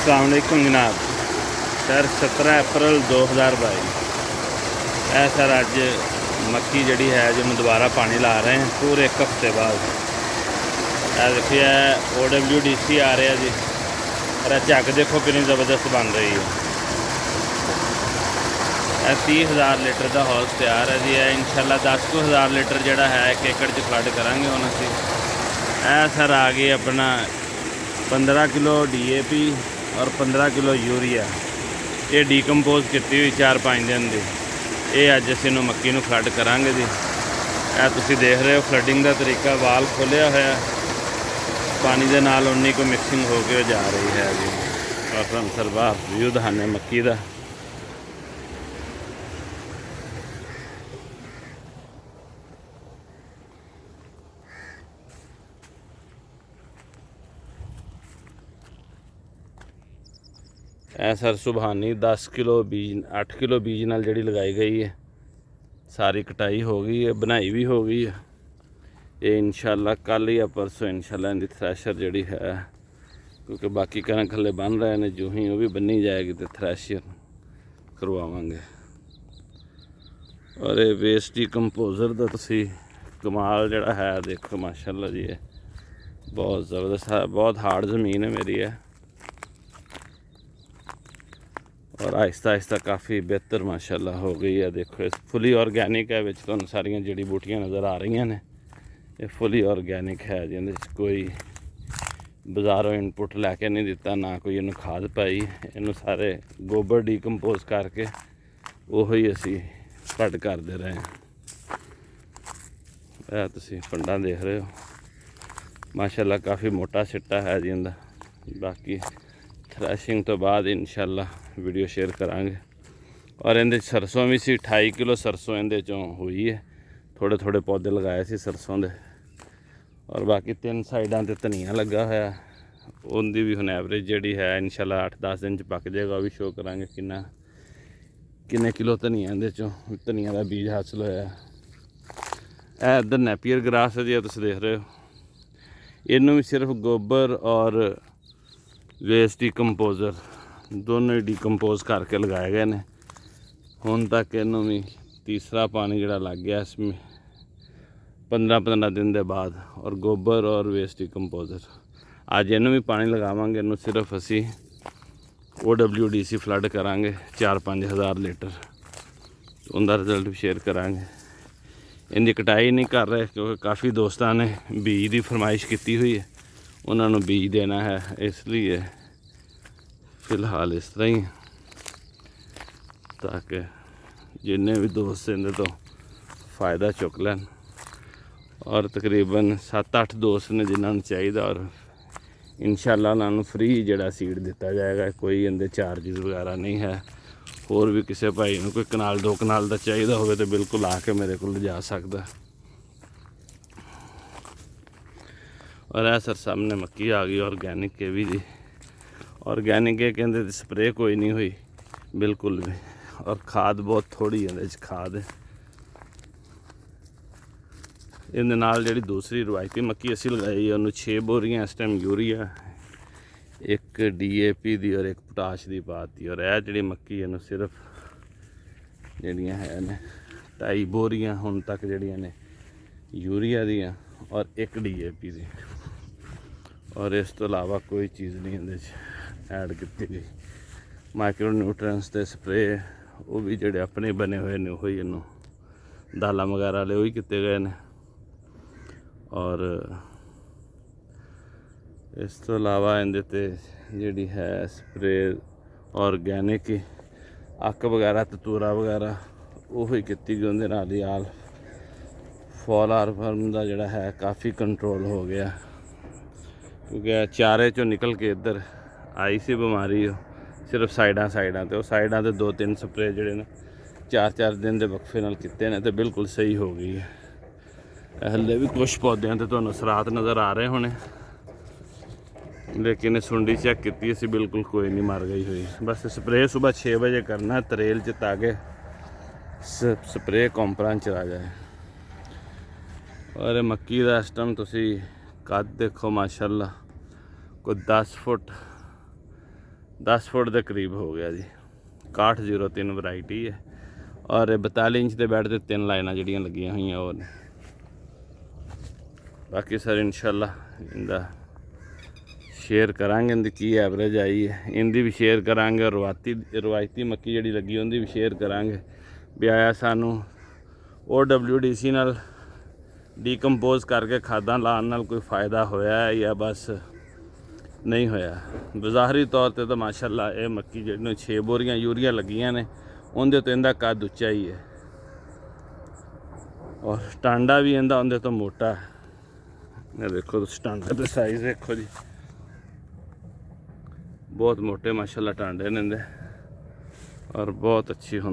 अस्सलाम वालेकुम जनाब। सर 17 अप्रैल 2022 है सर। अज मक्की जी है जो मैं दोबारा पानी ला रहे हैं पूरे एक हफ्ते बाद। देखिए OWDC आ रहा जी, और झग देखो कितनी ज़बरदस्त बन रही है। 30,000 लीटर का हौस तैयार है जी। इंशाल्लाह 10,000 लीटर जोड़ा है एक एकड़ च फ्लड करांगे हम असी। सर आ गई अपना 15 किलो DAP और 15 किलो यूरिया, ये डीकंपोज की हुई 4-5 दिन की। ये अज असी मक्की नूं फ्लड करांगे जी। तुसीं देख रहे हो फ्लडिंग का तरीका, वाल खोलिया होया, पानी के नाल उन्नी को मिक्सिंग होकर जा रही है जी। और तुहानूं सरवा व्यू दिखाने मक्की का। सर सुबहानी 10 किलो बीज 8 किलो बीज नाल जिहड़ी लगाई गई है, सारी कटाई हो गई है, बनाई भी हो गई है। ये इंशाल्लाह कल या परसों इंशाल्लाह इनकी थ्रैशर जिहड़ी है, क्योंकि बाकी कणक हले बन रहे हैं, जो ही वो भी बनी जाएगी तो थ्रैशर करवावांगे। और ये वेस्ट डीकंपोजर का तुसीं कमाल जिहड़ा है देखो माशाल्लाह जी, ये बहुत ज़बरदस्त है। बहुत हार्ड ज़मीन है मेरी है, और आहिस्ता आहिस्ता काफ़ी बेहतर माशाल्लाह हो गई है। देखो इस फुली ऑर्गैनिक है, विच तुहानूं सारियां जड़ी बूटियां नज़र आ रही ने, ये फुली ऑर्गैनिक है जिहदे कोई बाज़ारों इनपुट लैके नहीं दिता, ना कोई इनू खाद पाई। इनू सारे गोबर डीकंपोज करके उही असी फ्लड करते रहे हैं। तुसीं फंडा देख रहे हो माशाल्लाह, काफ़ी मोटा सिट्टा है जी इनका। बाकी थ्रैशिंग तो बाद इंशाल्लाह वीडियो शेयर करांगे। और इहदे सरसों भी सी, 28 किलो सरसों इहदे चों हुई है। थोड़े थोड़े पौधे लगाए सी सरसों दे, और बाकी 3 साइडां ते धनिया लगा होया, उनकी भी हुण एवरेज जिहड़ी है इंशाल्लाह 8-10 दिन च पक जाएगा। वो भी शो करांगे किन्ने किलो धनिया इहदे चों धनिया का बीज हासिल होया। इधर नैपियर ग्रास है जी, तुसीं देख रहे हो। इनू भी सिर्फ गोबर और वेस्ट डीकंपोजर दोनों ही डीकंपोज करके लगाए गए हैं। हुण तक इनू भी तीसरा पानी जिहड़ा लग गया इसमें 15-15 दिन के बाद, और गोबर और वेस्ट डीकंपोजर। अज इनू भी पानी लगावांगे। इनू सिर्फ असी OWDC फ्लड करांगे 4-5 हज़ार लीटर, उनका रिजल्ट भी शेयर करांगे। इनकी कटाई नहीं कर रहे क्योंकि काफ़ी दोस्तों ने बीज की फरमाइश की हुई है, उन्होंने बीज देना है, इसलिए फ़िलहाल इस तरह ही, ताकि जिन्ने भी दोस्त इनके तो फ़ायदा चुक लैन। और तकरीबन 7-8 दोस्त ने जिन्होंने चाहिए, और इंशाल्लाह उन्होंने फ्री जिहड़ा सीड दिता जाएगा। कोई इनके चार्जिस वगैरह नहीं है। होर भी किसी भाई को कोई कनाल 2 कनाल का चाहिए हो तो बिल्कुल आके मेरे को जा सकता। और सर सामने मक्की आ गई ऑर्गैनिक के भी जी। ऑर्गैनिक के कहते स्प्रे कोई नहीं हुई बिल्कुल भी, और खाद बहुत थोड़ी है खाद। इहदे नाल जिहड़ी दूसरी रवायती मक्की असी लगाई है, उन्होंने 6 बोरियां इस टाइम यूरिया, 1 DAP दी और 1 पोटाश की पाती। और यह जी मक्की इनू सिर्फ जड़ियाँ है ने 2.5 बोरियां हुण तक जड़ियाँ ने यूरिया दियाँ और 1 DAP दी, और इस तो इलावा कोई चीज़ नहीं इहदे ऐड की गई। माइक्रो न्यूट्रेंस के स्प्रे वो भी जोड़े अपने बने हुए ने, वही इनू दालां वगैरह वाले वही किए गए हैं। और इस तो इलावा इहदे ते जिहड़ी है स्प्रे ऑर्गैनिक ही अक वगैरह ततूरा वगैरह वही की गई। उहदे नाल ही आल फॉल आर्म का जिहड़ा है काफ़ी कंट्रोल हो गया, क्योंकि चारे चों निकल के इधर आई सी बीमारी। सिर्फ साइडां तो साइडां ते 2-3 स्प्रे जिहड़े ने 4-4 दिन के वक्फे नाल कीते ने, तो बिल्कुल सही हो गई है। हले भी कुछ पौधों ते तुहानूं असरात नज़र आ रहे होने, लेकिन सुंडी चेक की असी बिल्कुल कोई नहीं मर गई हुई। बस स्प्रे सुबह 6 बजे करना तरेल च, ताकि स्प्रे कॉम्परां च आ जाए। और मक्की का इस टाइम तुसीं कद देखो माशाल्लाह, कोई 10 फुट 10 फुट के करीब हो गया जी। 6103 वैरायटी है और 42 इंच के बैड से 3 लाइना जड़ियाँ लगियां हुई और ने। बाकी सर इंशाल्लाह इनका शेयर करांगे इनकी की एवरेज आई है, इनकी भी शेयर करांगे और रवायती मक्की जी लगी उनकी भी शेयर करांगे भी आया सानू OWDC नाल डीकंपोज करके खादा लाने नाल कोई फ़ायदा होया है या बस नहीं होया। बज़ाहरी तौर पर तो माशाल्लाह ये मक्की जी 6 बोरियां यूरिया लगियां ने उनके तो इनका कद उच्चा ही है और टांडा भी इनका उनके तो मोटा है। ये देखो टांडे का साइज़ देखो जी, बहुत मोटे माशाल्लाह टांडे ने और बहुत अच्छी होंगी।